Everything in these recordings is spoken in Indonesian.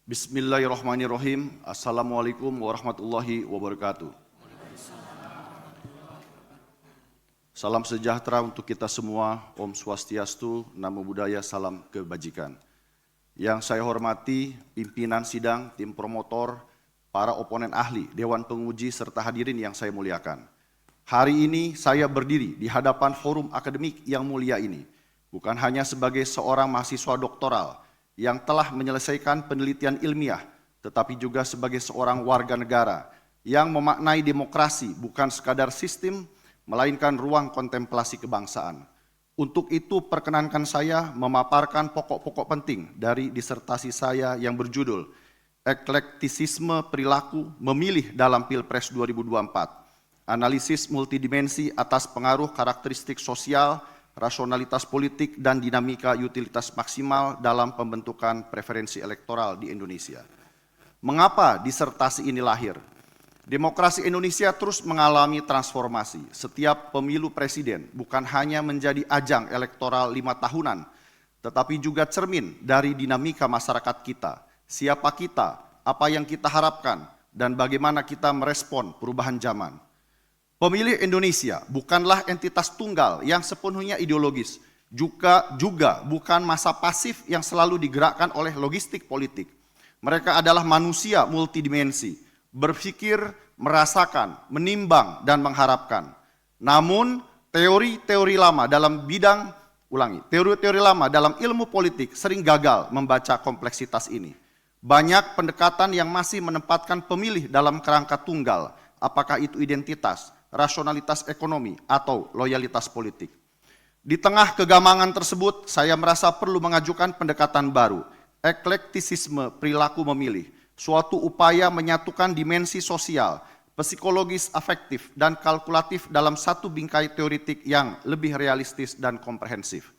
Bismillahirrahmanirrahim. Assalamualaikum warahmatullahi wabarakatuh. Salam sejahtera untuk kita semua. Om Swastiastu, Namo Buddhaya, salam kebajikan. Yang saya hormati pimpinan sidang, tim promotor, para oponen ahli, Dewan Penguji, serta hadirin yang saya muliakan. Hari ini saya berdiri di hadapan forum akademik yang mulia ini, bukan hanya sebagai seorang mahasiswa doktoral yang telah menyelesaikan penelitian ilmiah, tetapi juga sebagai seorang warga negara yang memaknai demokrasi bukan sekadar sistem, melainkan ruang kontemplasi kebangsaan. Untuk itu perkenankan saya memaparkan pokok-pokok penting dari disertasi saya yang berjudul Eklektisisme Perilaku Memilih dalam Pilpres 2024. Analisis multidimensi atas pengaruh karakteristik sosial, rasionalitas politik, dan dinamika utilitas maksimal dalam pembentukan preferensi elektoral di Indonesia. Mengapa disertasi ini lahir? Demokrasi Indonesia terus mengalami transformasi. Setiap pemilu presiden bukan hanya menjadi ajang elektoral 5 tahunan, tetapi juga cermin dari dinamika masyarakat kita. Siapa kita, apa yang kita harapkan, dan bagaimana kita merespon perubahan zaman. Pemilih Indonesia bukanlah entitas tunggal yang sepenuhnya ideologis, juga bukan massa pasif yang selalu digerakkan oleh logistik politik. Mereka adalah manusia multidimensi, berpikir, merasakan, menimbang, dan mengharapkan. Namun, teori-teori lama dalam teori-teori lama dalam ilmu politik sering gagal membaca kompleksitas ini. Banyak pendekatan yang masih menempatkan pemilih dalam kerangka tunggal, apakah itu identitas, rasionalitas ekonomi, atau loyalitas politik. Di tengah kegamangan tersebut, saya merasa perlu mengajukan pendekatan baru, eklektisisme perilaku memilih, suatu upaya menyatukan dimensi sosial, psikologis, afektif, dan kalkulatif dalam satu bingkai teoritik yang lebih realistis dan komprehensif.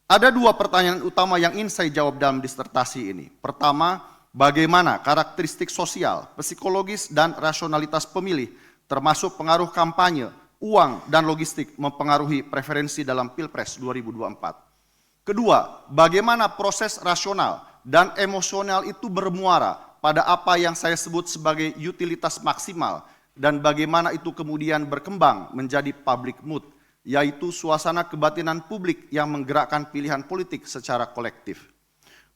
Ada 2 pertanyaan utama yang ingin saya jawab dalam disertasi ini. Pertama, bagaimana karakteristik sosial, psikologis, dan rasionalitas pemilih, termasuk pengaruh kampanye, uang, dan logistik mempengaruhi preferensi dalam Pilpres 2024. Kedua, bagaimana proses rasional dan emosional itu bermuara pada apa yang saya sebut sebagai utilitas maksimal, dan bagaimana itu kemudian berkembang menjadi public mood, yaitu suasana kebatinan publik yang menggerakkan pilihan politik secara kolektif.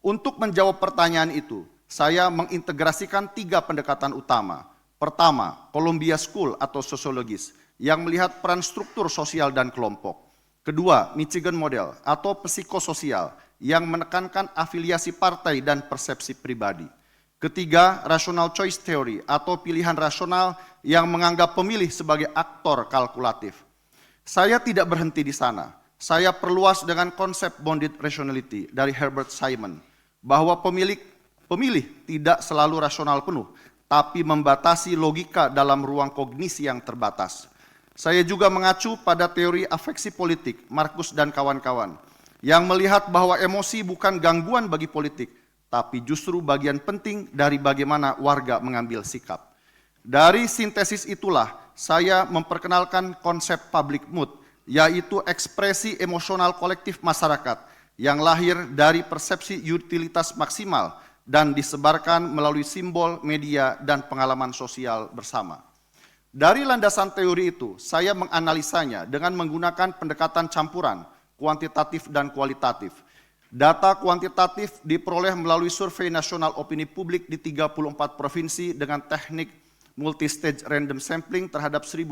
Untuk menjawab pertanyaan itu, saya mengintegrasikan 3 pendekatan utama. Pertama, Columbia School atau sosiologis yang melihat peran struktur sosial dan kelompok. Kedua, Michigan Model atau psikososial yang menekankan afiliasi partai dan persepsi pribadi. Ketiga, Rational Choice Theory atau pilihan rasional yang menganggap pemilih sebagai aktor kalkulatif. Saya tidak berhenti di sana. Saya perluas dengan konsep bounded rationality dari Herbert Simon, bahwa pemilih tidak selalu rasional penuh, tapi membatasi logika dalam ruang kognisi yang terbatas. Saya juga mengacu pada teori afeksi politik, Marcus dan kawan-kawan, yang melihat bahwa emosi bukan gangguan bagi politik, tapi justru bagian penting dari bagaimana warga mengambil sikap. Dari sintesis itulah, saya memperkenalkan konsep public mood, yaitu ekspresi emosional kolektif masyarakat, yang lahir dari persepsi utilitas maksimal, dan disebarkan melalui simbol, media, dan pengalaman sosial bersama. Dari landasan teori itu, saya menganalisanya dengan menggunakan pendekatan campuran, kuantitatif dan kualitatif. Data kuantitatif diperoleh melalui survei nasional opini publik di 34 provinsi dengan teknik multi-stage random sampling terhadap 1.200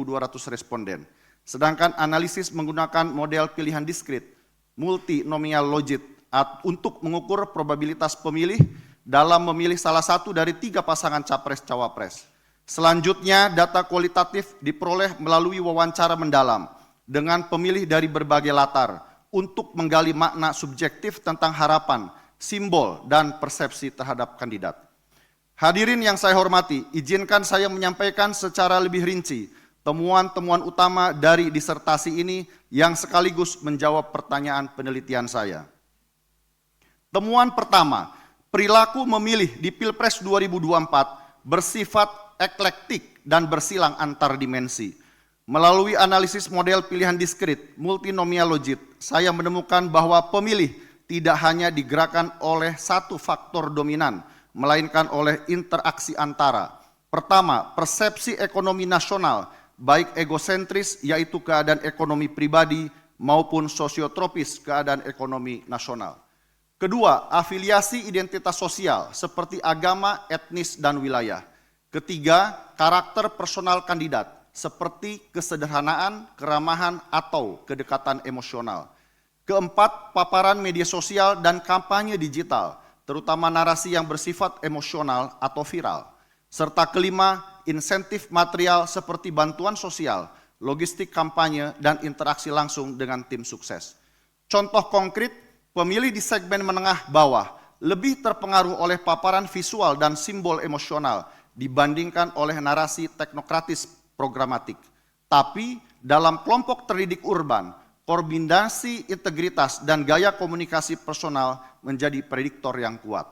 responden. Sedangkan analisis menggunakan model pilihan diskrit, multinomial logit, untuk mengukur probabilitas pemilih dalam memilih salah satu dari 3 pasangan capres-cawapres. Selanjutnya, data kualitatif diperoleh melalui wawancara mendalam dengan pemilih dari berbagai latar untuk menggali makna subjektif tentang harapan, simbol, dan persepsi terhadap kandidat. Hadirin yang saya hormati, izinkan saya menyampaikan secara lebih rinci temuan-temuan utama dari disertasi ini yang sekaligus menjawab pertanyaan penelitian saya. Temuan pertama, perilaku memilih di Pilpres 2024 bersifat eklektik dan bersilang antar dimensi. Melalui analisis model pilihan diskrit, multinomial logit, saya menemukan bahwa pemilih tidak hanya digerakkan oleh satu faktor dominan, melainkan oleh interaksi antara. Pertama, persepsi ekonomi nasional, baik egosentris yaitu keadaan ekonomi pribadi maupun sosiotropis keadaan ekonomi nasional. Kedua, afiliasi identitas sosial seperti agama, etnis, dan wilayah. Ketiga, karakter personal kandidat seperti kesederhanaan, keramahan, atau kedekatan emosional. Keempat, paparan media sosial dan kampanye digital, terutama narasi yang bersifat emosional atau viral. Serta kelima, insentif material seperti bantuan sosial, logistik kampanye, dan interaksi langsung dengan tim sukses. Contoh konkret, pemilih di segmen menengah bawah lebih terpengaruh oleh paparan visual dan simbol emosional dibandingkan oleh narasi teknokratis programatik. Tapi dalam kelompok terdidik urban, kombinasi integritas dan gaya komunikasi personal menjadi prediktor yang kuat.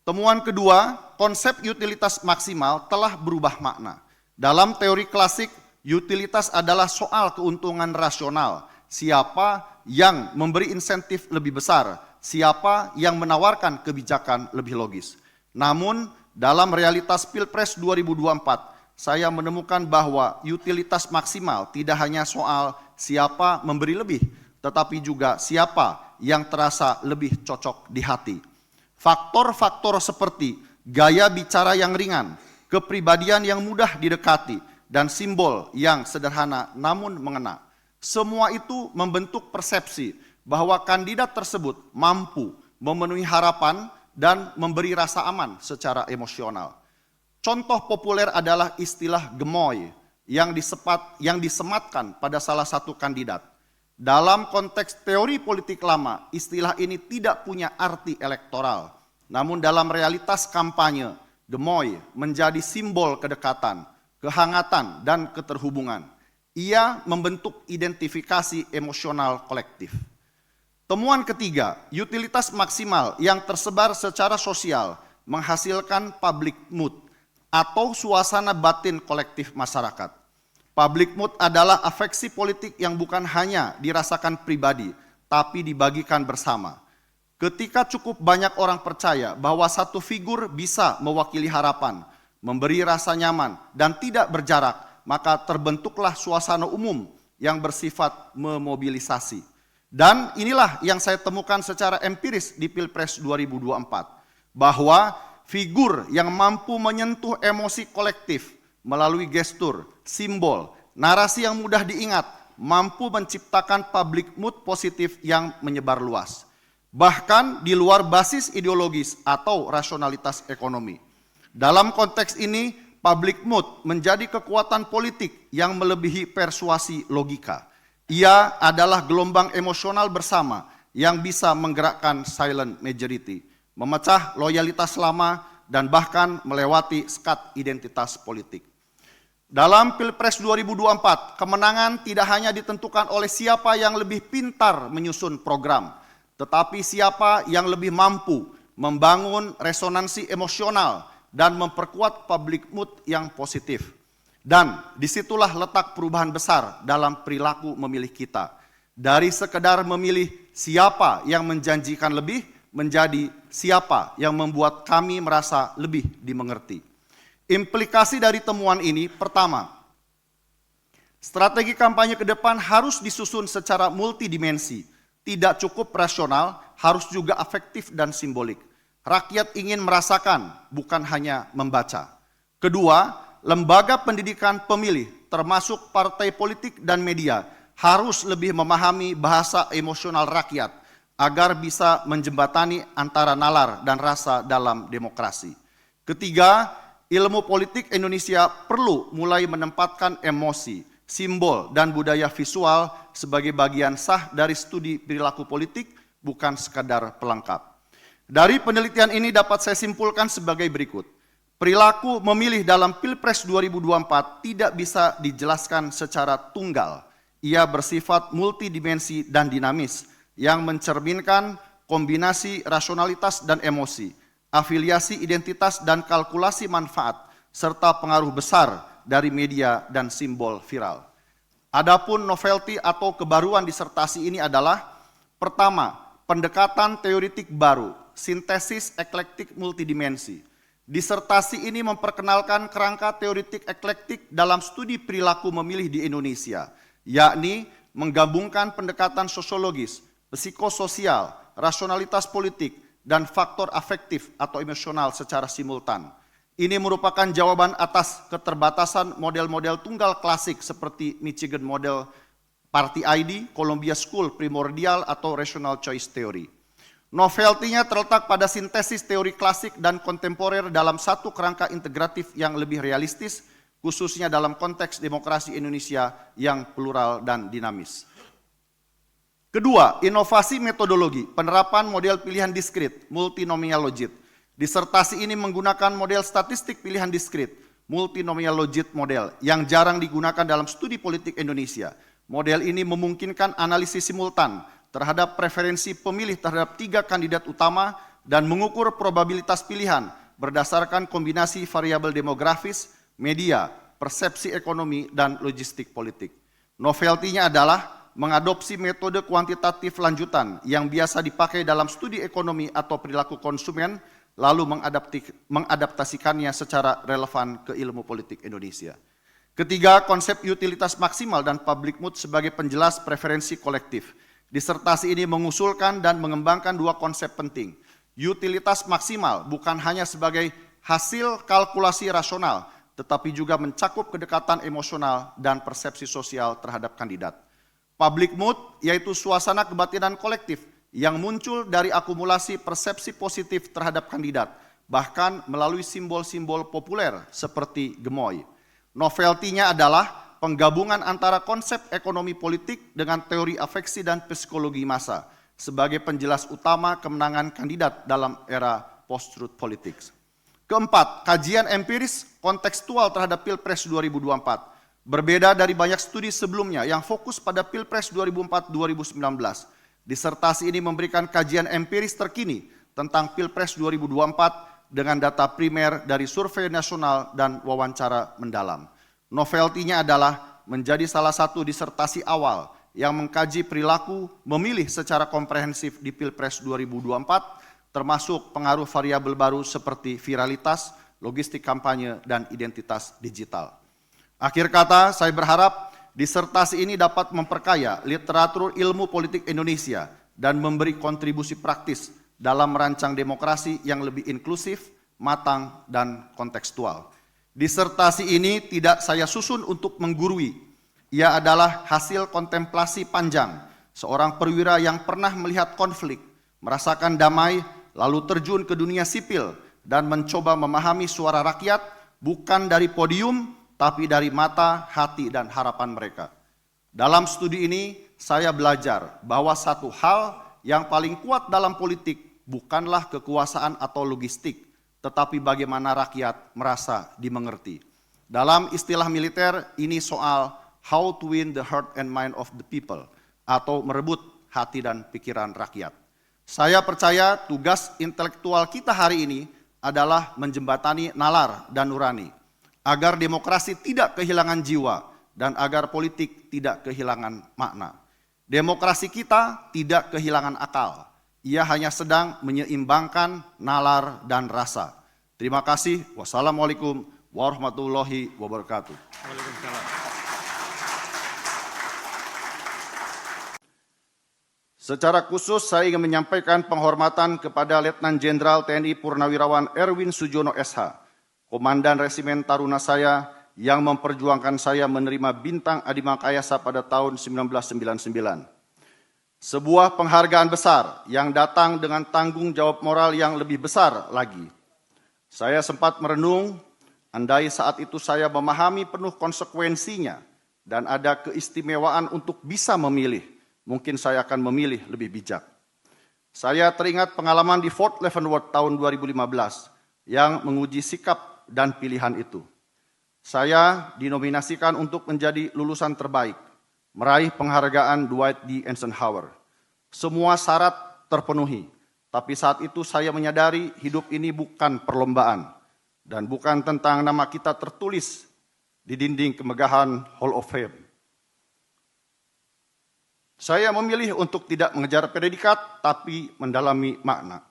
Temuan kedua, konsep utilitas maksimal telah berubah makna. Dalam teori klasik, utilitas adalah soal keuntungan rasional. Siapa yang memberi insentif lebih besar, siapa yang menawarkan kebijakan lebih logis. Namun, dalam realitas Pilpres 2024, saya menemukan bahwa utilitas maksimal tidak hanya soal siapa memberi lebih, tetapi juga siapa yang terasa lebih cocok di hati. Faktor-faktor seperti gaya bicara yang ringan, kepribadian yang mudah didekati, dan simbol yang sederhana namun mengena. Semua itu membentuk persepsi bahwa kandidat tersebut mampu memenuhi harapan dan memberi rasa aman secara emosional. Contoh populer adalah istilah gemoy yang disematkan pada salah satu kandidat. Dalam konteks teori politik lama, istilah ini tidak punya arti elektoral. Namun dalam realitas kampanye, gemoy menjadi simbol kedekatan, kehangatan, dan keterhubungan. Ia membentuk identifikasi emosional kolektif. Temuan ketiga, utilitas maksimal yang tersebar secara sosial menghasilkan public mood atau suasana batin kolektif masyarakat. Public mood adalah afeksi politik yang bukan hanya dirasakan pribadi, tapi dibagikan bersama. Ketika cukup banyak orang percaya bahwa satu figur bisa mewakili harapan, memberi rasa nyaman, dan tidak berjarak, maka terbentuklah suasana umum yang bersifat memobilisasi. Dan inilah yang saya temukan secara empiris di Pilpres 2024, bahwa figur yang mampu menyentuh emosi kolektif melalui gestur, simbol, narasi yang mudah diingat, mampu menciptakan public mood positif yang menyebar luas. Bahkan di luar basis ideologis atau rasionalitas ekonomi. Dalam konteks ini, public mood menjadi kekuatan politik yang melebihi persuasi logika. Ia adalah gelombang emosional bersama yang bisa menggerakkan silent majority, memecah loyalitas lama, dan bahkan melewati sekat identitas politik. Dalam Pilpres 2024, kemenangan tidak hanya ditentukan oleh siapa yang lebih pintar menyusun program, tetapi siapa yang lebih mampu membangun resonansi emosional dan memperkuat public mood yang positif. Dan disitulah letak perubahan besar dalam perilaku memilih kita. Dari sekedar memilih siapa yang menjanjikan lebih, menjadi siapa yang membuat kami merasa lebih dimengerti. Implikasi dari temuan ini, pertama, strategi kampanye ke depan harus disusun secara multidimensi, tidak cukup rasional, harus juga afektif dan simbolik. Rakyat ingin merasakan, bukan hanya membaca. Kedua, lembaga pendidikan pemilih, termasuk partai politik dan media, harus lebih memahami bahasa emosional rakyat, agar bisa menjembatani antara nalar dan rasa dalam demokrasi. Ketiga, ilmu politik Indonesia perlu mulai menempatkan emosi, simbol, dan budaya visual sebagai bagian sah dari studi perilaku politik, bukan sekadar pelengkap. Dari penelitian ini dapat saya simpulkan sebagai berikut. Perilaku memilih dalam Pilpres 2024 tidak bisa dijelaskan secara tunggal. Ia bersifat multidimensi dan dinamis, yang mencerminkan kombinasi rasionalitas dan emosi, afiliasi identitas dan kalkulasi manfaat, serta pengaruh besar dari media dan simbol viral. Adapun novelty atau kebaruan disertasi ini adalah, pertama, pendekatan teoretik baru, sintesis eklektik multidimensi. Disertasi ini memperkenalkan kerangka teoretik eklektik dalam studi perilaku memilih di Indonesia, yakni menggabungkan pendekatan sosiologis, psikososial, rasionalitas politik, dan faktor afektif atau emosional secara simultan. Ini merupakan jawaban atas keterbatasan model-model tunggal klasik seperti Michigan Model Party ID, Columbia School Primordial, atau Rational Choice Theory. Novelty-nya terletak pada sintesis teori klasik dan kontemporer dalam satu kerangka integratif yang lebih realistis, khususnya dalam konteks demokrasi Indonesia yang plural dan dinamis. Kedua, inovasi metodologi, penerapan model pilihan diskrit, multinomial logit. Disertasi ini menggunakan model statistik pilihan diskrit, multinomial logit model, yang jarang digunakan dalam studi politik Indonesia. Model ini memungkinkan analisis simultan terhadap preferensi pemilih terhadap 3 kandidat utama dan mengukur probabilitas pilihan berdasarkan kombinasi variabel demografis, media, persepsi ekonomi, dan logistik politik. Novelty-nya adalah mengadopsi metode kuantitatif lanjutan yang biasa dipakai dalam studi ekonomi atau perilaku konsumen, lalu mengadaptasikannya secara relevan ke ilmu politik Indonesia. Ketiga, konsep utilitas maksimal dan public mood sebagai penjelas preferensi kolektif. Disertasi ini mengusulkan dan mengembangkan 2 konsep penting. Utilitas maksimal bukan hanya sebagai hasil kalkulasi rasional, tetapi juga mencakup kedekatan emosional dan persepsi sosial terhadap kandidat. Public mood yaitu suasana kebatinan kolektif yang muncul dari akumulasi persepsi positif terhadap kandidat, bahkan melalui simbol-simbol populer seperti gemoy. Novelty-nya adalah penggabungan antara konsep ekonomi politik dengan teori afeksi dan psikologi massa sebagai penjelas utama kemenangan kandidat dalam era post-truth politics. Keempat, kajian empiris kontekstual terhadap Pilpres 2024. Berbeda dari banyak studi sebelumnya yang fokus pada Pilpres 2004-2019. Disertasi ini memberikan kajian empiris terkini tentang Pilpres 2024 dengan data primer dari survei nasional dan wawancara mendalam. Novelty-nya adalah menjadi salah satu disertasi awal yang mengkaji perilaku memilih secara komprehensif di Pilpres 2024, termasuk pengaruh variabel baru seperti viralitas, logistik kampanye, dan identitas digital. Akhir kata, saya berharap disertasi ini dapat memperkaya literatur ilmu politik Indonesia dan memberi kontribusi praktis dalam merancang demokrasi yang lebih inklusif, matang, dan kontekstual. Disertasi ini tidak saya susun untuk menggurui. Ia adalah hasil kontemplasi panjang seorang perwira yang pernah melihat konflik, merasakan damai, lalu terjun ke dunia sipil dan mencoba memahami suara rakyat bukan dari podium, tapi dari mata, hati, dan harapan mereka. Dalam studi ini, saya belajar bahwa satu hal yang paling kuat dalam politik bukanlah kekuasaan atau logistik, tetapi bagaimana rakyat merasa dimengerti. Dalam istilah militer, ini soal how to win the heart and mind of the people, atau merebut hati dan pikiran rakyat. Saya percaya tugas intelektual kita hari ini adalah menjembatani nalar dan nurani, agar demokrasi tidak kehilangan jiwa dan agar politik tidak kehilangan makna. Demokrasi kita tidak kehilangan akal. Ia hanya sedang menyeimbangkan nalar dan rasa. Terima kasih. Wassalamualaikum warahmatullahi wabarakatuh. Waalaikumsalam. Secara khusus saya ingin menyampaikan penghormatan kepada Letnan Jenderal TNI Purnawirawan Erwin Sujono SH, Komandan Resimen Taruna saya yang memperjuangkan saya menerima bintang Adimakayasa pada tahun 1999. Sebuah penghargaan besar yang datang dengan tanggung jawab moral yang lebih besar lagi. Saya sempat merenung, andai saat itu saya memahami penuh konsekuensinya dan ada keistimewaan untuk bisa memilih, mungkin saya akan memilih lebih bijak. Saya teringat pengalaman di Fort Leavenworth tahun 2015 yang menguji sikap dan pilihan itu. Saya dinominasikan untuk menjadi lulusan terbaik, meraih penghargaan Dwight D. Eisenhower. Semua syarat terpenuhi, tapi saat itu saya menyadari hidup ini bukan perlombaan dan bukan tentang nama kita tertulis di dinding kemegahan Hall of Fame. Saya memilih untuk tidak mengejar predikat, tapi mendalami makna.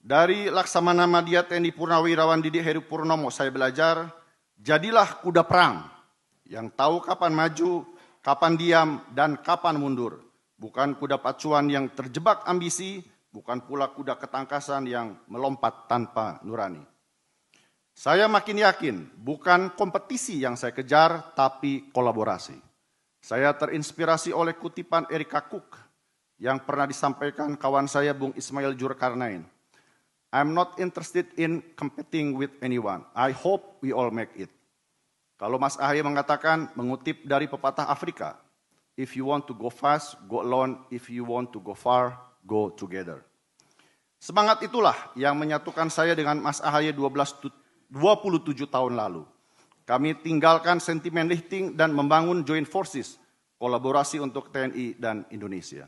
Dari Laksamana Madya TNI Purnawirawan Didik Heru Purnomo saya belajar, jadilah kuda perang yang tahu kapan maju, kapan diam, dan kapan mundur. Bukan kuda pacuan yang terjebak ambisi, bukan pula kuda ketangkasan yang melompat tanpa nurani. Saya makin yakin, bukan kompetisi yang saya kejar, tapi kolaborasi. Saya terinspirasi oleh kutipan Erika Cook yang pernah disampaikan kawan saya Bung Ismail Julkarnain. I'm not interested in competing with anyone. I hope we all make it. Kalau Mas Ahaye mengatakan, mengutip dari pepatah Afrika, if you want to go fast, go alone. If you want to go far, go together. Semangat itulah yang menyatukan saya dengan Mas Ahaye 27 tahun lalu. Kami tinggalkan sentimen lifting dan membangun joint forces, kolaborasi untuk TNI dan Indonesia.